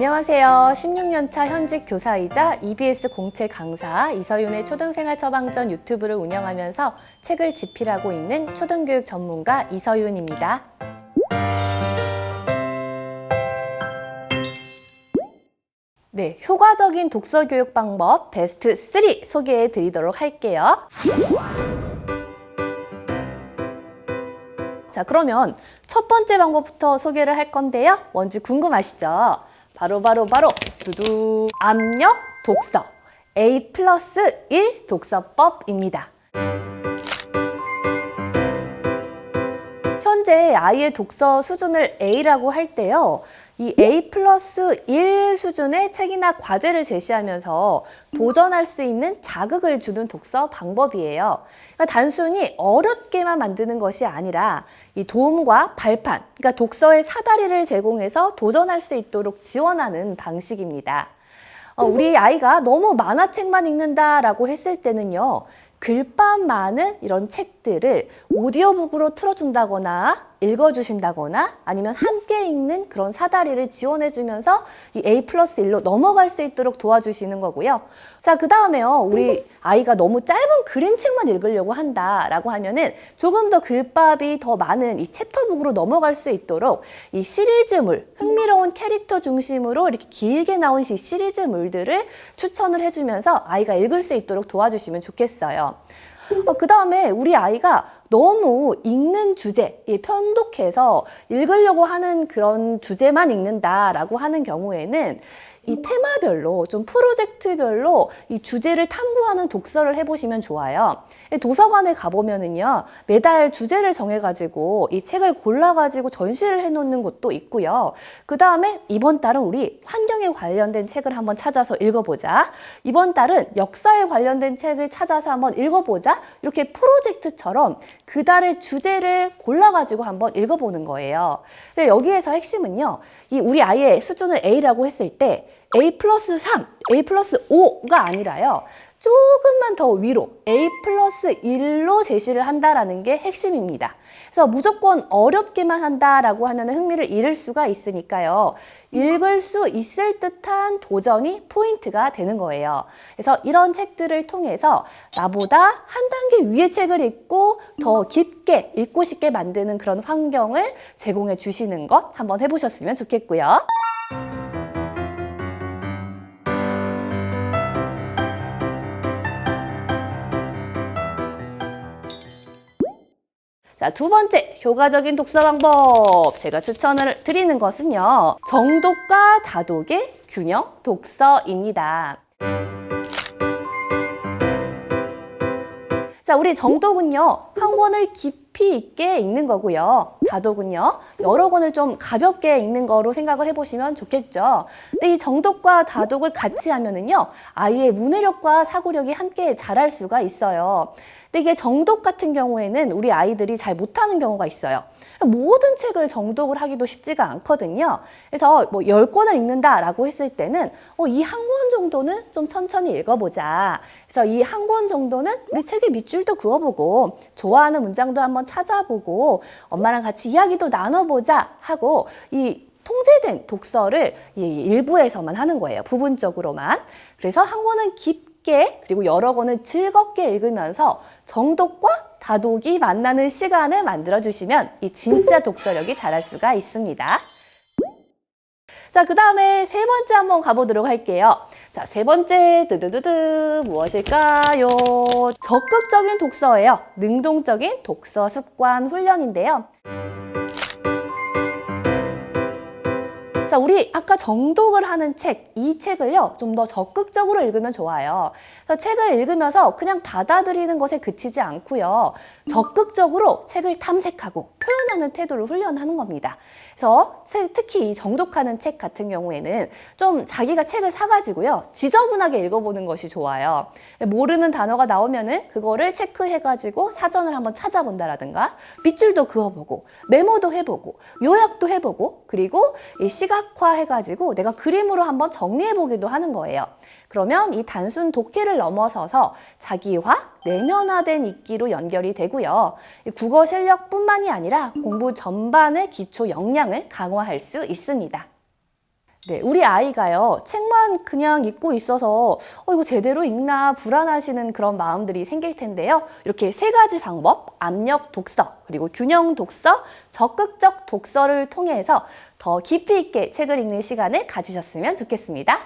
안녕하세요. 16년차 현직 교사이자 EBS 공채 강사 이서윤의 초등생활 처방전 유튜브를 운영하면서 책을 집필하고 있는 초등교육 전문가 이서윤입니다. 네, 효과적인 독서 교육 방법 베스트 3 소개해 드리도록 할게요. 자, 그러면 첫 번째 방법부터 소개를 할 건데요. 뭔지 궁금하시죠? 바로 두두 압력 독서 A+1 독서법입니다. 현재 아이의 독서 수준을 A라고 할 때요. 이 A+1 수준의 책이나 과제를 제시하면서 도전할 수 있는 자극을 주는 독서 방법이에요. 그러니까 단순히 어렵게만 만드는 것이 아니라 이 도움과 발판, 그러니까 독서의 사다리를 제공해서 도전할 수 있도록 지원하는 방식입니다. 우리 아이가 너무 만화책만 읽는다라고 했을 때는요. 글밥 많은 이런 책들을 오디오북으로 틀어준다거나 읽어주신다거나 아니면 함께 읽는 그런 사다리를 지원해주면서 이 A+1로 넘어갈 수 있도록 도와주시는 거고요. 자, 그 다음에요. 우리 아이가 너무 짧은 그림책만 읽으려고 한다라고 하면은 조금 더 글밥이 더 많은 이 챕터북으로 넘어갈 수 있도록 이 시리즈물, 흥미로운 캐릭터 중심으로 이렇게 길게 나온 시리즈물들을 추천을 해주면서 아이가 읽을 수 있도록 도와주시면 좋겠어요. 그 다음에 우리 아이가 너무 읽는 주제, 편독해서 읽으려고 하는 그런 주제만 읽는다라고 하는 경우에는 이 테마별로, 좀 프로젝트별로 이 주제를 탐구하는 독서를 해보시면 좋아요. 도서관에 가보면은요, 매달 주제를 정해가지고 이 책을 골라가지고 전시를 해놓는 곳도 있고요. 그 다음에 이번 달은 우리 환경에 관련된 책을 한번 찾아서 읽어보자. 이번 달은 역사에 관련된 책을 찾아서 한번 읽어보자. 이렇게 프로젝트처럼 그 달의 주제를 골라가지고 한번 읽어보는 거예요. 근데 여기에서 핵심은요, 이 우리 아이의 수준을 A라고 했을 때 A+3, A+5가 아니라요. 조금만 더 위로 A+1로 제시를 한다라는 게 핵심입니다. 그래서 무조건 어렵게만 한다라고 하면 흥미를 잃을 수가 있으니까요. 읽을 수 있을 듯한 도전이 포인트가 되는 거예요. 그래서 이런 책들을 통해서 나보다 한 단계 위의 책을 읽고 더 깊게 읽고 싶게 만드는 그런 환경을 제공해 주시는 것 한번 해보셨으면 좋겠고요. 자, 두 번째 효과적인 독서 방법 제가 추천을 드리는 것은요. 정독과 다독의 균형 독서입니다. 자, 우리 정독은요. 한 권을 깊이 있게 읽는 거고요. 다독은요. 여러 권을 좀 가볍게 읽는 거로 생각을 해보시면 좋겠죠. 근데 이 정독과 다독을 같이 하면은요. 아이의 문해력과 사고력이 함께 자랄 수가 있어요. 근데 이게 정독 같은 경우에는 우리 아이들이 잘 못하는 경우가 있어요. 모든 책을 정독을 하기도 쉽지가 않거든요. 그래서 뭐 10권을 읽는다라고 했을 때는 이 한 권 정도는 좀 천천히 읽어보자. 그래서 이 한 권 정도는 우리 책의 밑줄도 그어보고 좋아하는 문장도 한번 찾아보고 엄마랑 같이 이야기도 나눠보자 하고 이 통제된 독서를 일부에서만 하는 거예요. 부분적으로만. 그래서 한 권은 깊게 그리고 여러 권은 즐겁게 읽으면서 정독과 다독이 만나는 시간을 만들어주시면 이 진짜 독서력이 자랄 수가 있습니다. 자, 그 다음에 세 번째 한번 가보도록 할게요. 자, 세 번째 무엇일까요? 적극적인 독서예요. 능동적인 독서 습관 훈련인데요. 자, 우리 아까 정독을 하는 책, 이 책을요, 좀 더 적극적으로 읽으면 좋아요. 그래서 책을 읽으면서 그냥 받아들이는 것에 그치지 않고요. 적극적으로 책을 탐색하고 표현하는 태도를 훈련하는 겁니다. 그래서 특히 이 정독하는 책 같은 경우에는 좀 자기가 책을 사가지고요. 지저분하게 읽어보는 것이 좋아요. 모르는 단어가 나오면은 그거를 체크해가지고 사전을 한번 찾아본다라든가 밑줄도 그어보고 메모도 해보고 요약도 해보고 그리고 이 시각화해가지고 내가 그림으로 한번 정리해보기도 하는 거예요. 그러면 이 단순 독해를 넘어서서 자기화, 내면화된 읽기로 연결이 되고요. 국어 실력뿐만이 아니라 공부 전반의 기초 역량을 강화할 수 있습니다. 네, 우리 아이가요, 책만 그냥 읽고 있어서 이거 제대로 읽나 불안하시는 그런 마음들이 생길 텐데요. 이렇게 세 가지 방법, 압력 독서, 그리고 균형 독서, 적극적 독서를 통해서 더 깊이 있게 책을 읽는 시간을 가지셨으면 좋겠습니다.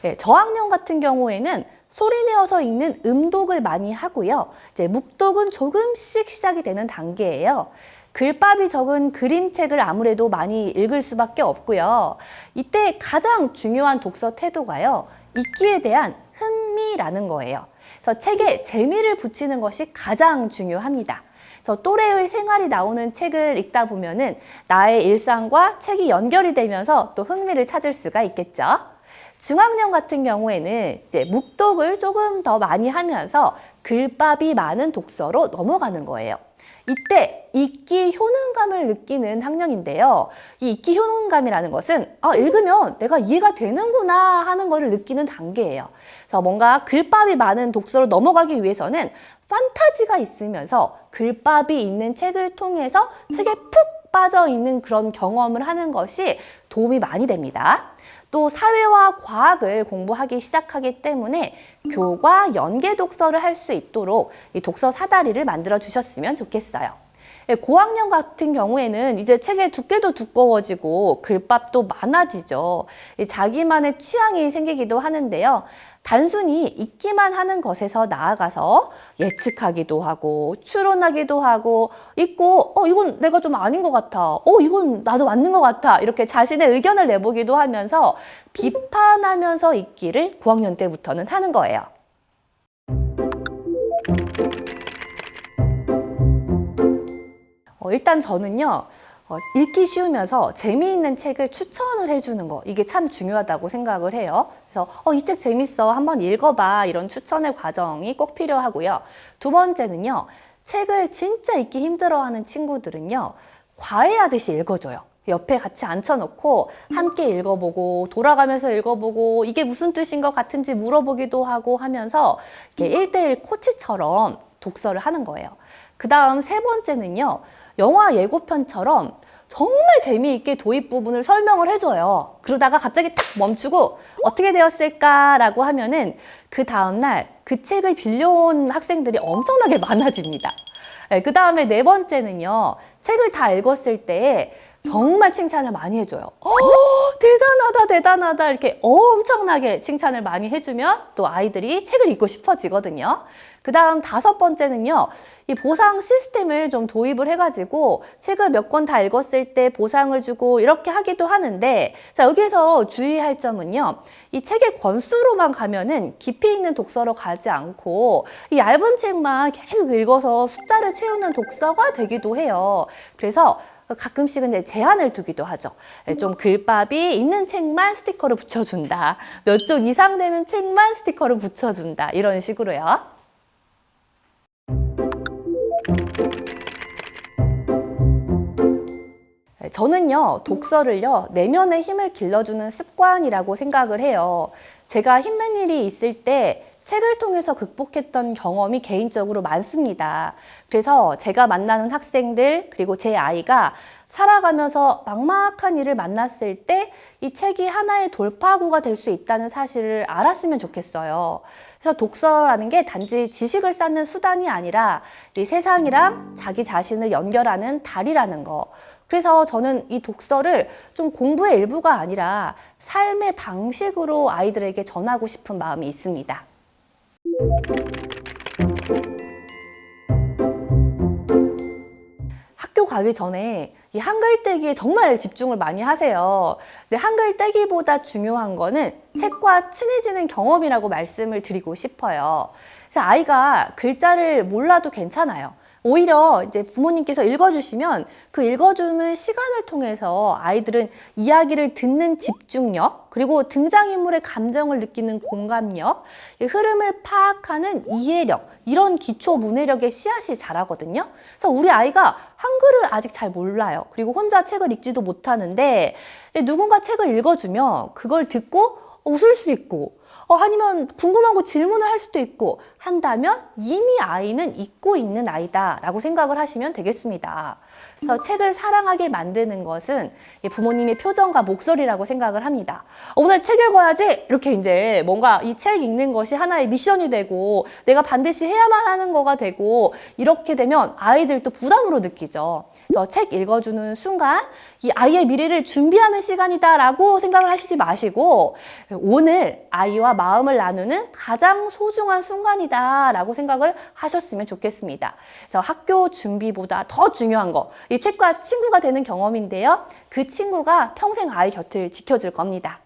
네, 저학년 같은 경우에는 소리 내어서 읽는 음독을 많이 하고요. 이제 묵독은 조금씩 시작이 되는 단계예요. 글밥이 적은 그림책을 아무래도 많이 읽을 수밖에 없고요. 이때 가장 중요한 독서 태도가요, 읽기에 대한 흥미라는 거예요. 그래서 책에 재미를 붙이는 것이 가장 중요합니다. 그래서 또래의 생활이 나오는 책을 읽다 보면은 나의 일상과 책이 연결이 되면서 또 흥미를 찾을 수가 있겠죠. 중학년 같은 경우에는 이제 묵독을 조금 더 많이 하면서 글밥이 많은 독서로 넘어가는 거예요. 이때 읽기 효능감을 느끼는 학년인데요. 이 읽기 효능감이라는 것은 읽으면 내가 이해가 되는구나 하는 것을 느끼는 단계예요. 그래서 뭔가 글밥이 많은 독서로 넘어가기 위해서는 판타지가 있으면서 글밥이 있는 책을 통해서 책에 푹 빠져 있는 그런 경험을 하는 것이 도움이 많이 됩니다. 또 사회와 과학을 공부하기 시작하기 때문에 교과 연계 독서를 할 수 있도록 이 독서 사다리를 만들어 주셨으면 좋겠어요. 고학년 같은 경우에는 이제 책의 두께도 두꺼워지고 글밥도 많아지죠. 자기만의 취향이 생기기도 하는데요. 단순히 읽기만 하는 것에서 나아가서 예측하기도 하고 추론하기도 하고 읽고 이건 내가 좀 아닌 것 같아. 이건 나도 맞는 것 같아. 이렇게 자신의 의견을 내보기도 하면서 비판하면서 읽기를 고학년 때부터는 하는 거예요. 일단 저는요, 읽기 쉬우면서 재미있는 책을 추천을 해주는 거, 이게 참 중요하다고 생각을 해요. 그래서 이 책 재밌어, 한번 읽어봐, 이런 추천의 과정이 꼭 필요하고요. 두 번째는요, 책을 진짜 읽기 힘들어하는 친구들은요, 과외하듯이 읽어줘요. 옆에 같이 앉혀놓고 함께 읽어보고 돌아가면서 읽어보고 이게 무슨 뜻인 것 같은지 물어보기도 하고 하면서 이렇게 1대1 코치처럼 독서를 하는 거예요. 그 다음 세 번째는요, 영화 예고편처럼 정말 재미있게 도입 부분을 설명을 해줘요. 그러다가 갑자기 딱 멈추고 어떻게 되었을까라고 하면은 그 다음날 그 책을 빌려온 학생들이 엄청나게 많아집니다. 그 다음에 네 번째는요, 책을 다 읽었을 때 정말 칭찬을 많이 해줘요. 대단하다, 대단하다. 이렇게 엄청나게 칭찬을 많이 해주면 또 아이들이 책을 읽고 싶어지거든요. 그 다음 다섯 번째는요, 이 보상 시스템을 좀 도입을 해가지고 책을 몇 권 다 읽었을 때 보상을 주고 이렇게 하기도 하는데, 자, 여기서 주의할 점은요, 이 책의 권수로만 가면은 깊이 있는 독서로 가지 않고 이 얇은 책만 계속 읽어서 숫자를 채우는 독서가 되기도 해요. 그래서 가끔씩은 이제 제한을 두기도 하죠. 좀 글밥이 있는 책만 스티커를 붙여준다. 몇 쪽 이상 되는 책만 스티커를 붙여준다. 이런 식으로요. 저는요, 독서를요, 내면의 힘을 길러주는 습관이라고 생각을 해요. 제가 힘든 일이 있을 때 책을 통해서 극복했던 경험이 개인적으로 많습니다. 그래서 제가 만나는 학생들, 그리고 제 아이가 살아가면서 막막한 일을 만났을 때 이 책이 하나의 돌파구가 될 수 있다는 사실을 알았으면 좋겠어요. 그래서 독서라는 게 단지 지식을 쌓는 수단이 아니라 이 세상이랑 자기 자신을 연결하는 다리라는 거. 그래서 저는 이 독서를 좀 공부의 일부가 아니라 삶의 방식으로 아이들에게 전하고 싶은 마음이 있습니다. 학교 가기 전에 이 한글 떼기에 정말 집중을 많이 하세요. 근데 한글 떼기보다 중요한 거는 책과 친해지는 경험이라고 말씀을 드리고 싶어요. 그래서 아이가 글자를 몰라도 괜찮아요. 오히려 이제 부모님께서 읽어주시면 그 읽어주는 시간을 통해서 아이들은 이야기를 듣는 집중력, 그리고 등장인물의 감정을 느끼는 공감력, 흐름을 파악하는 이해력, 이런 기초 문해력의 씨앗이 자라거든요. 그래서 우리 아이가 한글을 아직 잘 몰라요. 그리고 혼자 책을 읽지도 못하는데 누군가 책을 읽어주면 그걸 듣고 웃을 수 있고 아니면 궁금한 거 질문을 할 수도 있고 한다면 이미 아이는 읽고 있는 아이다라고 생각을 하시면 되겠습니다. 그래서 책을 사랑하게 만드는 것은 부모님의 표정과 목소리라고 생각을 합니다. 오늘 책 읽어야지 이렇게 이제 뭔가 이 책 읽는 것이 하나의 미션이 되고 내가 반드시 해야만 하는 거가 되고 이렇게 되면 아이들도 부담으로 느끼죠. 그래서 책 읽어주는 순간 이 아이의 미래를 준비하는 시간이다라고 생각을 하시지 마시고 오늘 아이와 마음을 나누는 가장 소중한 순간이다라고 생각을 하셨으면 좋겠습니다. 그래서 학교 준비보다 더 중요한 거, 이 책과 친구가 되는 경험인데요. 그 친구가 평생 아이 곁을 지켜줄 겁니다.